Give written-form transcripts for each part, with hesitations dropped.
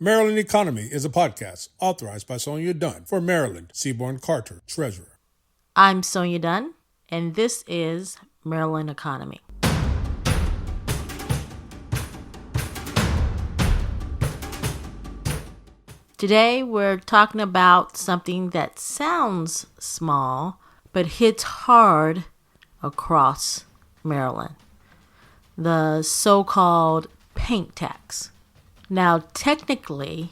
Maryland Economy is a podcast authorized by Sonya Dunn for Maryland, Seaborn Carter, Treasurer. I'm Sonya Dunn, and this is Maryland Economy. Today we're talking about something that sounds small, but hits hard across Maryland. The so-called paint tax. Now, technically,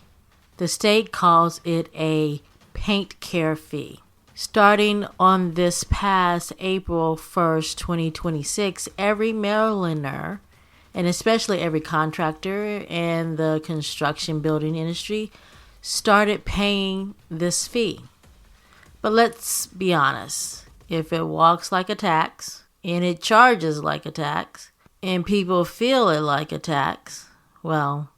the state calls it a PaintCare fee. Starting on this past April 1st, 2026, every Marylander, and especially every contractor in the construction building industry, started paying this fee. But let's be honest, if it walks like a tax, and it charges like a tax, and people feel it like a tax, well,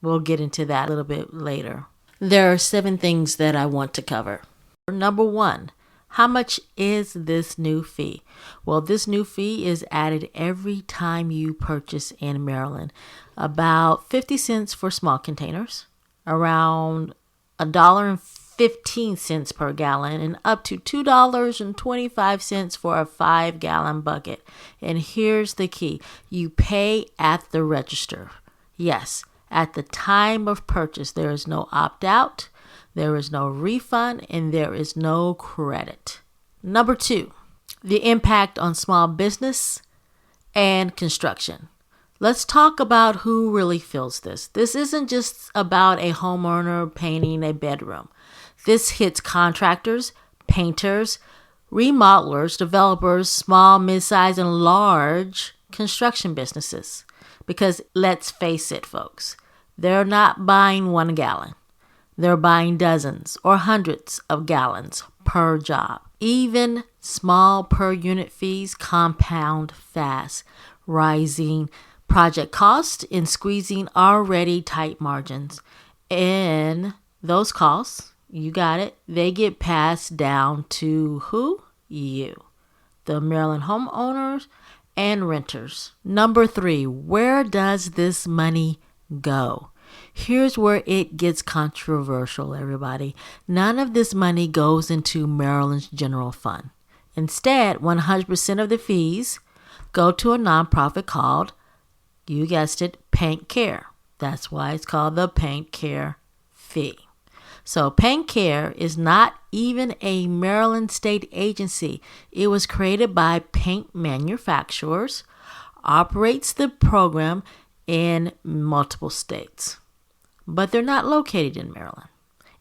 we'll get into that a little bit later. There are 7 things that I want to cover. Number 1, how much is this new fee? Well, this new fee is added every time you purchase in Maryland. About 50 cents for small containers, around $1.15 per gallon, and up to $2.25 for a 5-gallon bucket. And here's the key. You pay at the register. Yes, at the time of purchase. There is no opt-out, there is no refund, and there is no credit. Number 2, the impact on small business and construction. Let's talk about who really feels this. This isn't just about a homeowner painting a bedroom. This hits contractors, painters, remodelers, developers, small, mid-sized, and large construction businesses. Because let's face it, folks, they're not buying 1 gallon. They're buying dozens or hundreds of gallons per job. Even small per unit fees compound fast, rising project costs and squeezing already tight margins. And those costs, you got it, they get passed down to who? You, the Maryland homeowners and renters. Number 3, where does this money go? Here's where it gets controversial, everybody. None of this money goes into Maryland's general fund. Instead, 100% of the fees go to a nonprofit called, you guessed it, PaintCare. That's why it's called the PaintCare fee. So PaintCare is not even a Maryland state agency. It was created by paint manufacturers, operates the program in multiple states, but they're not located in Maryland.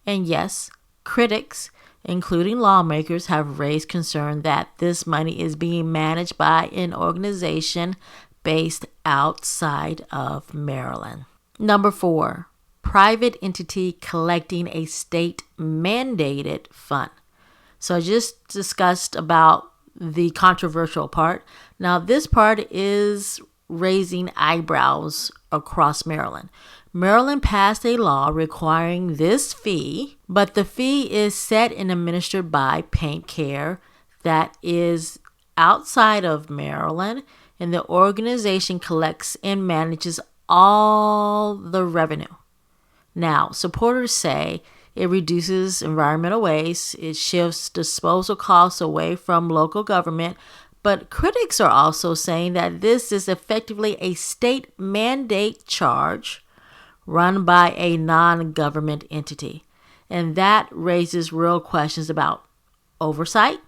And yes, critics, including lawmakers, have raised concern that this money is being managed by an organization based outside of Maryland. Number 4, private entity collecting a state-mandated fund. So I just discussed about the controversial part. Now this part is raising eyebrows across Maryland. Maryland passed a law requiring this fee, but the fee is set and administered by PaintCare that is outside of Maryland, and the organization collects and manages all the revenue. Now, supporters say it reduces environmental waste, it shifts disposal costs away from local government, but critics are also saying that this is effectively a state mandate charge run by a non-government entity. And that raises real questions about oversight,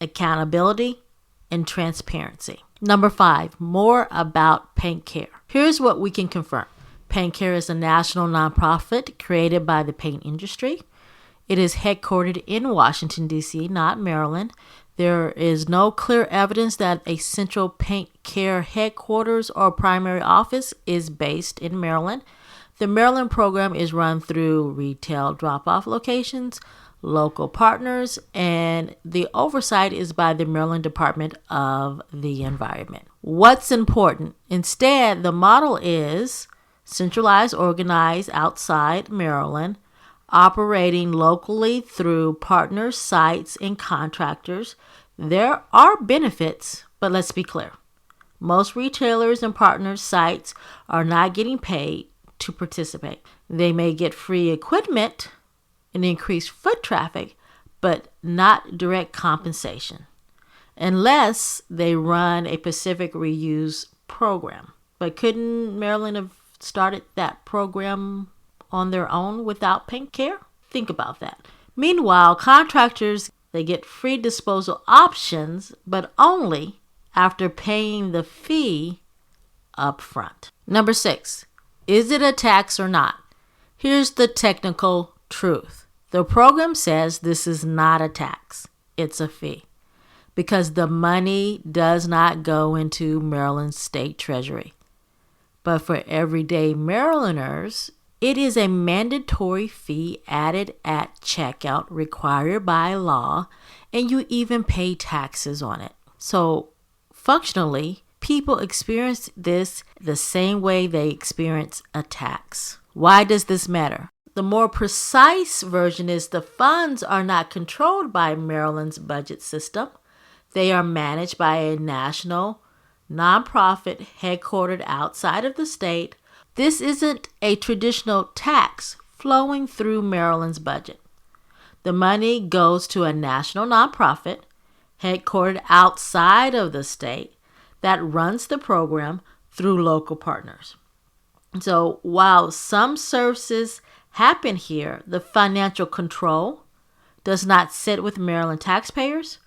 accountability, and transparency. Number 5, more about PaintCare. Here's what we can confirm. PaintCare is a national nonprofit created by the paint industry. It is headquartered in Washington, D.C., not Maryland. There is no clear evidence that a central PaintCare headquarters or primary office is based in Maryland. The Maryland program is run through retail drop-off locations, local partners, and the oversight is by the Maryland Department of the Environment. What's important? Instead, the model is centralized, organized outside Maryland, operating locally through partners, sites, and contractors. There are benefits, but let's be clear. Most retailers and partners' sites are not getting paid to participate. They may get free equipment and increased foot traffic, but not direct compensation, unless they run a Pacific reuse program. But couldn't Maryland have started that program on their own without PaintCare? Think about that. Meanwhile, contractors, they get free disposal options, but only after paying the fee up front. Number 6, is it a tax or not? Here's the technical truth. The program says this is not a tax. It's a fee, because the money does not go into Maryland's state treasury. But for everyday Marylanders, it is a mandatory fee added at checkout required by law, and you even pay taxes on it. So functionally, people experience this the same way they experience a tax. Why does this matter? The more precise version is the funds are not controlled by Maryland's budget system. They are managed by a national nonprofit headquartered outside of the state. This isn't a traditional tax flowing through Maryland's budget. The money goes to a national nonprofit headquartered outside of the state that runs the program through local partners. So while some services happen here, the financial control does not sit with Maryland taxpayers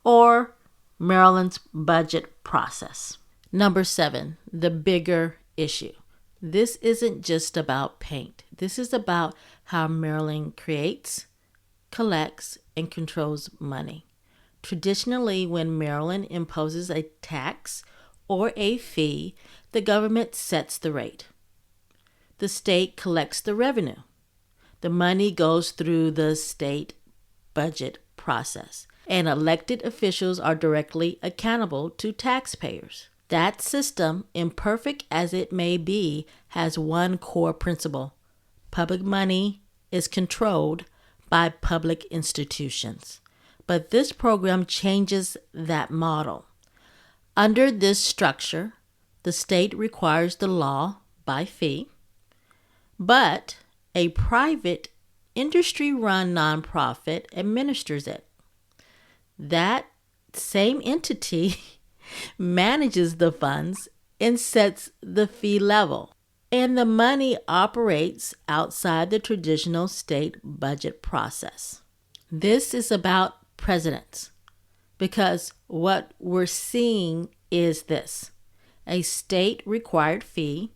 or Maryland's budget process. Number 7, the bigger issue. This isn't just about paint. This is about how Maryland creates, collects, and controls money. Traditionally, when Maryland imposes a tax or a fee, the government sets the rate. The state collects the revenue. The money goes through the state budget process, and elected officials are directly accountable to taxpayers. That system, imperfect as it may be, has one core principle. Public money is controlled by public institutions. But this program changes that model. Under this structure, the state requires the law by fee, but a private industry-run nonprofit administers it. That same entity manages the funds and sets the fee level, and the money operates outside the traditional state budget process. This is about precedents, because what we're seeing is this: a state-required fee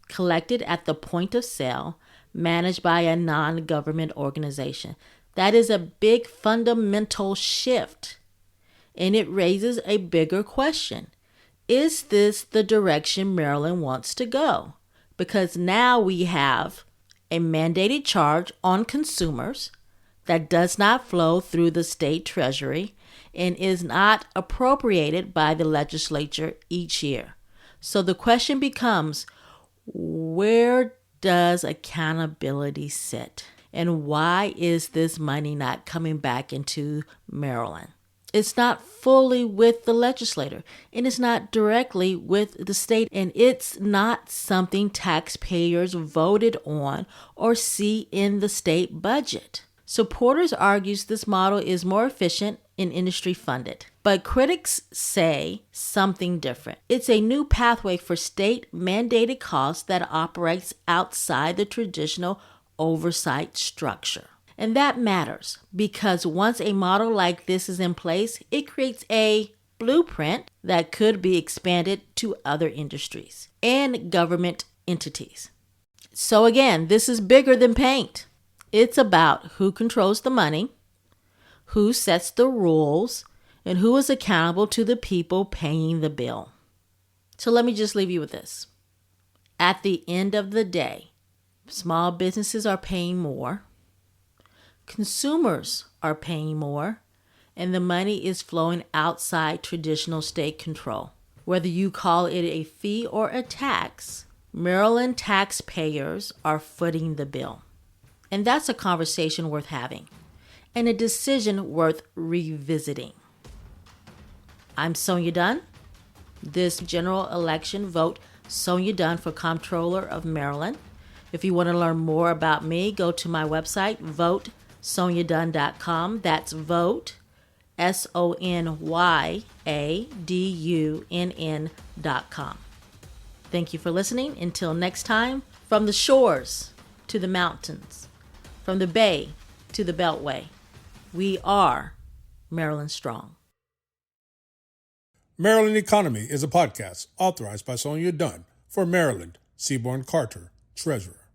collected at the point of sale, managed by a non-government organization. That is a big fundamental shift, and it raises a bigger question. Is this the direction Maryland wants to go? Because now we have a mandated charge on consumers that does not flow through the state treasury and is not appropriated by the legislature each year. So the question becomes, where does accountability sit? And why is this money not coming back into Maryland? It's not fully with the legislator, and it's not directly with the state, and it's not something taxpayers voted on or see in the state budget. Supporters argues this model is more efficient and industry funded, but critics say something different. It's a new pathway for state mandated costs that operates outside the traditional oversight structure. And that matters because once a model like this is in place, it creates a blueprint that could be expanded to other industries and government entities. So again, this is bigger than paint. It's about who controls the money, who sets the rules, and who is accountable to the people paying the bill. So let me just leave you with this. At the end of the day, small businesses are paying more. Consumers are paying more, and the money is flowing outside traditional state control. Whether you call it a fee or a tax, Maryland taxpayers are footing the bill. And that's a conversation worth having and a decision worth revisiting. I'm Sonya Dunn. This general election, vote Sonya Dunn for Comptroller of Maryland. If you want to learn more about me, go to my website, votesonyadunn.com. That's vote, SONYADUNN.com. Thank you for listening. Until next time, from the shores to the mountains, from the bay to the beltway, we are Maryland Strong. Maryland Economy is a podcast authorized by Sonya Dunn for Maryland, Seaborn Carter, Treasurer.